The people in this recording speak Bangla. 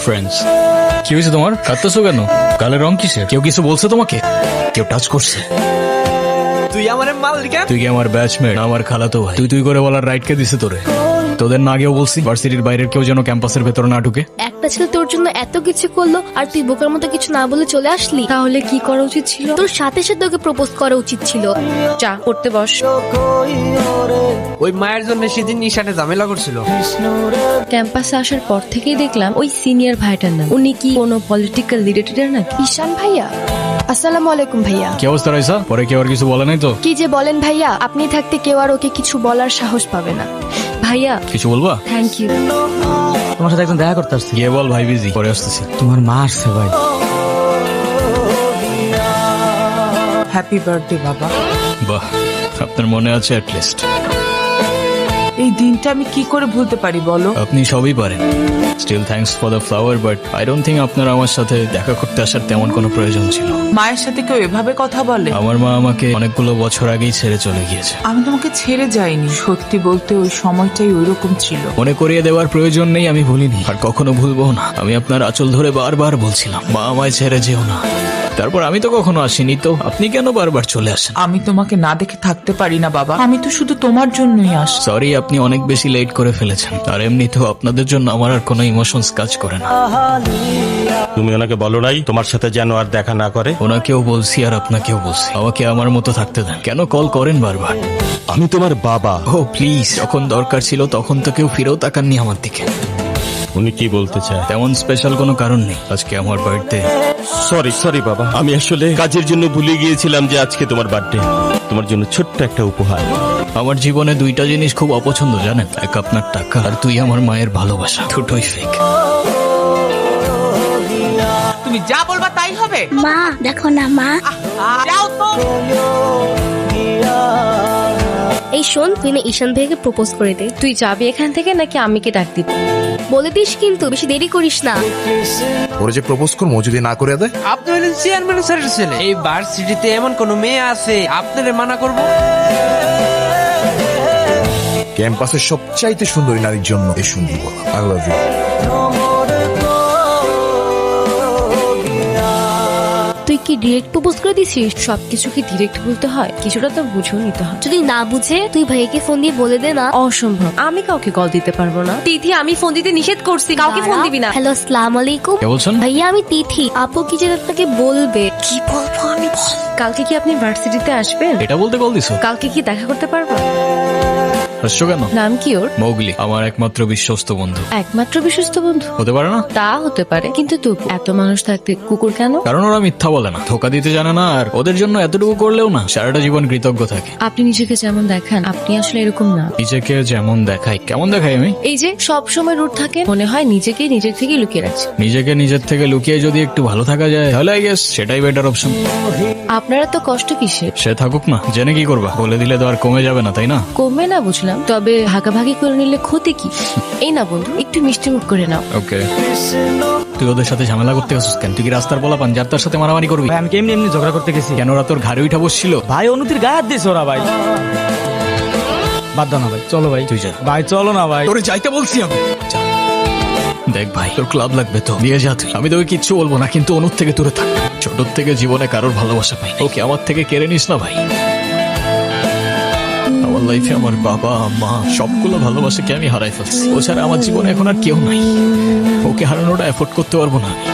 ফ্রেন্ডস। কি হয়েছে তোমার? কাঁদতেছো কেন? গালের রং কিসের? কেউ কিছু বলছে তোমাকে? কেউ টাচ করছে? তুই আমার মালিকা? তুই কি আমার ব্যাচমেট? আমার খালাতো ভাই। তুই করে বলার রাইট কে দিছে তোরে? তোদের না আগেও বলছি ভার্সিটির বাইরের কেউ যেন ক্যাম্পাসের ভেতরে না ঢুকে। একটা ছেলে তোর জন্য এত কিছু করলো আর তুই বোকার মতো কিছু না বলে চলে আসলি। তাহলে কি করা উচিত ছিল? তোর সাথে সাথে ওকে প্রপোজ করা উচিত ছিল। চা করতে বস। ওই মায়ের জন্য সেদিন নিশানে ঝামেলা করছিল। ক্যাম্পাসে আসার পর থেকেই দেখলাম ওই সিনিয়র ভাইটার নাম। উনি কি কোনো পলিটিক্যাল রিলেটেড নাকি? ঈশান ভাইয়া, আসসালামু আলাইকুম ভাইয়া। কি অবস্থা রাইসা? পরে কেউ আর কিছু বলে নাই তো? কি যে বলেন ভাইয়া, আপনি থাকতে কেউ আর ওকে কিছু বলার সাহস পাবে না। ভাইয়া কিছু বলবা? Thank you. তোমার সাথে একদম দেখা করতে আসছি। গিয়ে বল ভাই বিজি, পরে আসতেছি। তোমার মা আসছে ভাই। হ্যাপি বার্থডে বাবা। বাহ, আপনার মনে আছে অ্যাট লিস্ট। এই দিনটা আমি কি করে ভুলতে পারি বলো? আপনি সবই পারেন। Still thanks for the flower, but I don't think আপনার আমার সাথে দেখা করতে আসার তেমন কোনো প্রয়োজন ছিল। মায়ের সাথে কেউ এভাবে কথা বলে? আমার মা আমাকে অনেকগুলো বছর আগেই ছেড়ে চলে গিয়েছে। আমি তোমাকে ছেড়ে যাইনি, সত্যি বলতে ওই সময়টাই ওইরকম ছিল। মনে করিয়ে দেওয়ার প্রয়োজন নেই, আমি ভুলিনি আর কখনো ভুলবো না। আমি আপনার আঁচল ধরে বারবার বলছিলাম, মা আমায় ছেড়ে যেও না। তারপর আমি তো কখনো আসিনি, তো আপনি কেন বারবার চলে আসেন? আমি তোমাকে না দেখে থাকতে পারি না বাবা, আমি তো শুধু তোমার জন্যই আস। সরি, আপনি অনেক বেশি লেট করে ফেলেছেন। আর এমনিতেও আপনাদের জন্য আমার আর কোনো ইমোশনস কাজ করে না। তুমি ওনাকে বলো নাই তোমার সাথে যেন আর দেখা না করে? ওনাকেও বলছি আর আপনাকেও বলছি, আমাকে আমার মতো থাকতে দেন। কেন কল করেন বারবার? আমি তোমার বাবা। ও প্লিজ, যখন দরকার ছিল তখন তো কেউ ফিরেও তাকাননি আমার দিকে। উনি কি বলতে চায়? তেমন স্পেশাল কোনো কারণ নেই, আজকে আমার বার্থডে। সরি বাবা, আমি আসলে কাজের জন্য ভুলে গিয়েছিলাম যে আজকে তোমার বার্থডে। তোমার জন্য ছোট্ট একটা উপহার। আমার জীবনে দুইটা জিনিস খুব অপছন্দ জানেন, এক আপনার টাকা আর তুই আমার মায়ের ভালোবাসা। দুটোই ফেক। তুমি যা বলবা তাই হবে। মা দেখো না মা। যাও তো। এই শোন, তুই না ঈশান ভাইকে প্রপোজ করে দে। তুই যাবি এখান থেকে নাকি আমি কি ডাক দিব? বলে দিস কিন্তু, বেশি দেরি করিস না। ওরা যে প্রপোজ করবো যদি না করে দেয়। আপনি হলেন চেয়ারম্যান স্যারের ছেলে। এই ভার্সিটিতে এমন কোন মেয়ে আছে আপনারে মানা করবো? ক্যাম্পাসের সবচাইতে সুন্দরী নারীর জন্য এই সুন্দর বলা আই লাভ ইউ। তুই কি ডিরেক্ট প্রপোজ করে দিছিস? সবকিছু কি ডিরেক্ট বলতে হয়? কিছুটা তো বুঝেও নিতে হয়। যদি না বুঝে তুই ভাইকে ফোন দিয়ে বলে দে না। অসম্ভব, আমি কাউকে কল দিতে পারবো না। তিথি, আমি ফোন দিতে নিষেধ করছি, কাউকে ফোন দিবি না। হ্যালো, আসসালামু আলাইকুম। কে বলছেন? ভাইয়া আমি তিথি। আপু কি যেন আপনাকে বলবে। কি বলবো আমি? কালকে কি আপনি ভার্সিটিতে আসবেন? এটা বলতে কল দিছো? কালকে কি দেখা করতে পারবো? হাসছো কেন? নাম কি ওর? মৌগলি, আমার একমাত্র বিশ্বস্ত বন্ধু। একমাত্র বিশ্বস্ত বন্ধু হতে পারে না? তা হতে পারে, কিন্তু তবু এত মানুষ থাকতে কুকুর কেন? কারণ ওরা মিথ্যা বলে না, ধোকা দিতে জানে না, আর ওদের জন্য এতটুকু করলেও না সারাটা জীবন কৃতজ্ঞ থাকে। আপনি নিজেকে যেমন দেখান, আপনি আসলে এরকম না। নিজেকে যেমন দেখাই? কেমন দেখাই আমি? এই যে সব সময় রুট থাকে, মনে হয় নিজেকে নিজের থেকে লুকিয়ে রাখছে। নিজেকে নিজের থেকে লুকিয়ে যদি একটু ভালো থাকা যায় তাহলে আই গেস সেটাই বেটার অপশন। আপনারা তো কষ্ট কিসের? সে থাকুক না, জেনে কি করবা? বলে দিলে তো আর কমে যাবে না, তাই না? কমবে না বুঝলাম, তবে ভাগাভাগি করে নিলে ক্ষতি কি? এই না বন্ধু, একটু মিষ্টি মুখ করে নাও। ওকে, তুই ওদের সাথে ঝামেলা করতে গেছিস কেন? তুই কি রাস্তার বলা পান যার তার সাথে মারামারি করবি? ভাই আমি কেমনি এমনি ঝগড়া করতে গেছি। কেন ওরা তোর ঘাড়ে উঠা বসছিল? ভাই অনুতির গায়ে হাত দিয়েছে ওরা ভাই। বাদ দাও না ভাই, চলো ভাই। তুই যা ভাই চলো না ভাই। তোরে যাইতে বলছি আমি। যা। দেখ ভাই, তোর ক্লাব লাগবে তো দিয়ে যা তুই। আমি তোকে কিচ্ছু বলবো না, কিন্তু অনুর থেকে দূরে থাক। ছোট থেকে জীবনে কারোর ভালোবাসা পাই, ওকে আমার থেকে কেড়ে নিস না ভাই। আমার লাইফে আমার বাবা মা সবগুলো ভালোবাসাকে আমি হারাই ফেলছি। ও ছাড়া আমার জীবনে এখন আর কেউ নাই। ওকে হারানোটা এফোর্ড করতে পারবো না আমি।